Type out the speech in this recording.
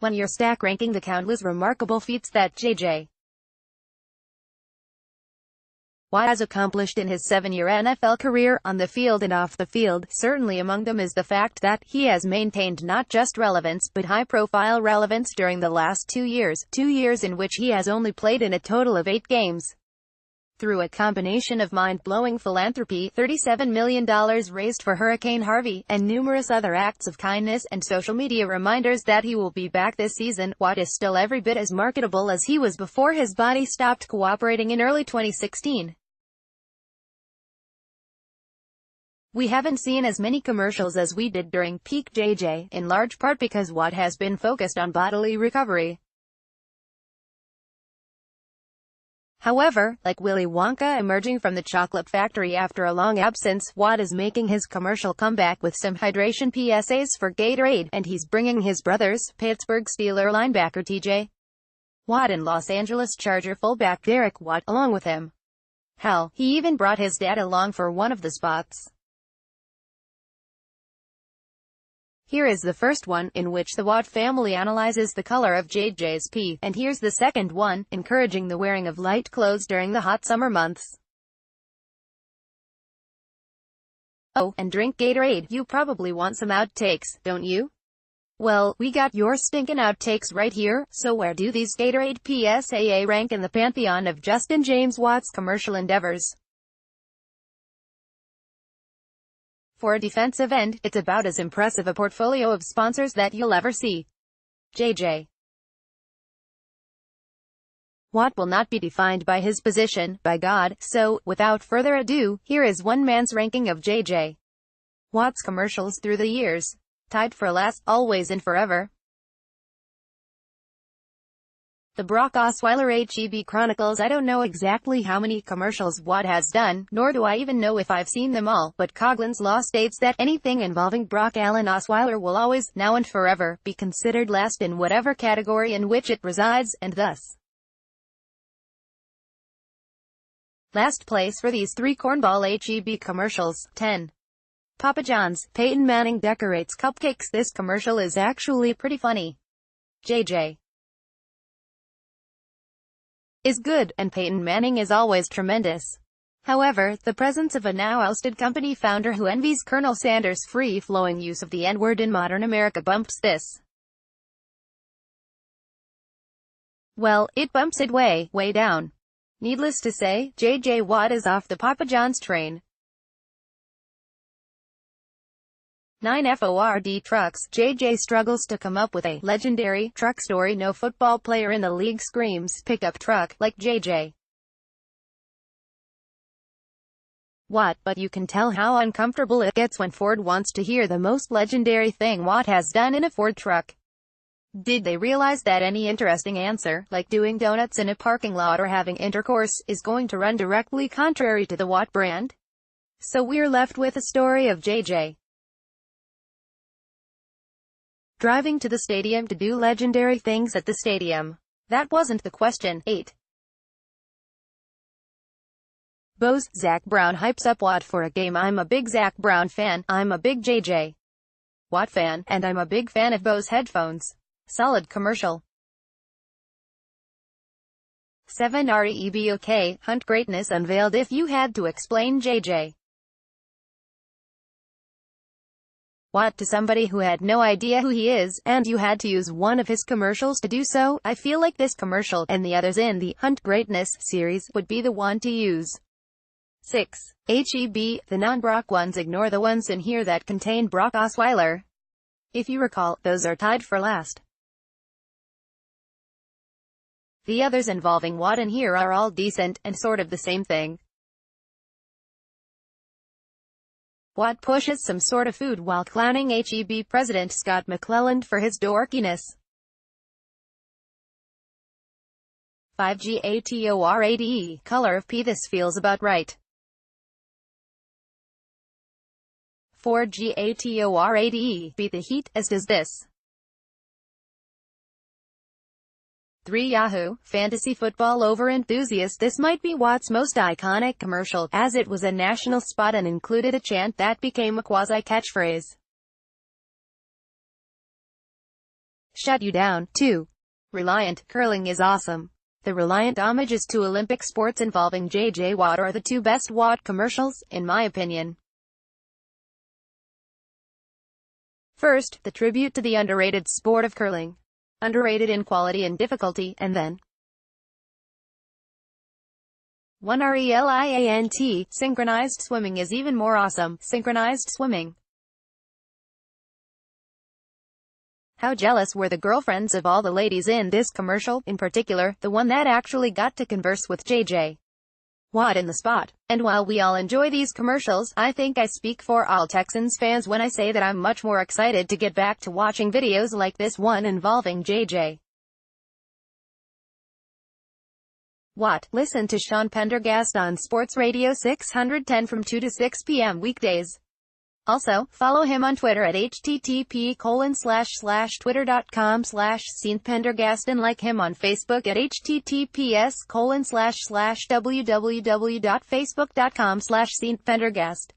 when you're stack ranking the countless remarkable feats that J.J. Watt has accomplished in his 7-year NFL career, on the field and off the field. Certainly among them is the fact that he has maintained not just relevance, but high-profile relevance during the last 2 years, 2 years in which he has only played in a total of 8 games. Through a combination of mind-blowing philanthropy, $37 million raised for Hurricane Harvey, and numerous other acts of kindness and social media reminders that he will be back this season, Watt is still every bit as marketable as he was before his body stopped cooperating in early 2016. We haven't seen as many commercials as we did during peak JJ, in large part because Watt has been focused on bodily recovery. However, like Willy Wonka emerging from the chocolate factory after a long absence, Watt is making his commercial comeback with some hydration PSAs for Gatorade, and he's bringing his brothers, Pittsburgh Steelers linebacker T.J. Watt and Los Angeles Charger fullback Derek Watt, along with him. Hell, he even brought his dad along for one of the spots. Here is the first one, in which the Watt family analyzes the color of JJ's pee, and here's the second one, encouraging the wearing of light clothes during the hot summer months. Oh, and drink Gatorade. You probably want some outtakes, don't you? Well, we got your stinkin' outtakes right here. So where do these Gatorade PSAs rank in the pantheon of Justin James Watt's commercial endeavors? For a defensive end, it's about as impressive a portfolio of sponsors that you'll ever see. J.J. Watt will not be defined by his position, by God, so, without further ado, here is one man's ranking of J.J. Watt's commercials through the years. Tied for last, always and forever. The Brock Osweiler HEB Chronicles. I don't know exactly how many commercials Watt has done, nor do I even know if I've seen them all, but Coughlin's Law states that anything involving Brock Allen Osweiler will always, now and forever, be considered last in whatever category in which it resides, and thus last place for these 3 cornball HEB commercials. 10. Papa John's. Peyton Manning decorates cupcakes. This commercial is actually pretty funny. J.J. is good, and Peyton Manning is always tremendous. However, the presence of a now-ousted company founder who envies Colonel Sanders' free-flowing use of the N-word in modern America bumps this. Well, it bumps it way, way down. Needless to say, J.J. Watt is off the Papa John's train. 9. Ford trucks. J.J. struggles to come up with a legendary truck story. No football player in the league screams pickup truck like J.J. Watt, but you can tell how uncomfortable it gets when Ford wants to hear the most legendary thing Watt has done in a Ford truck. Did they realize that any interesting answer, like doing donuts in a parking lot or having intercourse, is going to run directly contrary to the Watt brand? So we're left with a story of J.J. driving to the stadium to do legendary things at the stadium. That wasn't the question. 8. Bose. Zac Brown hypes up Watt for a game. I'm a big Zac Brown fan, I'm a big J.J. Watt fan, and I'm a big fan of Bose headphones. Solid commercial. 7. REBOK. Hunt greatness unveiled. If you had to explain J.J. Watt to somebody who had no idea who he is, and you had to use one of his commercials to do so, I feel like this commercial, and the others in the Hunt Greatness series, would be the one to use. 6. HEB. The non-Brock ones. Ignore the ones in here that contain Brock Osweiler. If you recall, those are tied for last. The others involving Watt in here are all decent, and sort of the same thing. Watt pushes some sort of food while clowning HEB president Scott McClelland for his dorkiness. 5. GATORADE. Color of pee. This feels about right. 4. GATORADE. Beat the heat, as does this. 3. Yahoo! Fantasy football over enthusiast. This might be Watt's most iconic commercial, as it was a national spot and included a chant that became a quasi-catchphrase. shut you down. 2. Reliant curling is awesome. The Reliant homages to Olympic sports involving J.J. Watt are the two best Watt commercials, in my opinion. First, the tribute to the underrated sport of curling. Underrated in quality and difficulty, and then 1. Reliant. Synchronized swimming is even more awesome. Synchronized swimming. How jealous were the girlfriends of all the ladies in this commercial, in particular, the one that actually got to converse with J.J. Watt in the spot. And while we all enjoy these commercials, I think I speak for all Texans fans when I say that I'm much more excited to get back to watching videos like this one involving J.J. Watt. Listen to Sean Pendergast on Sports Radio 610 from 2 to 6 p.m. weekdays. Also, follow him on Twitter at http://twitter.com/SeanPendergast and like him on Facebook at https://www.facebook.com/SeanPendergast.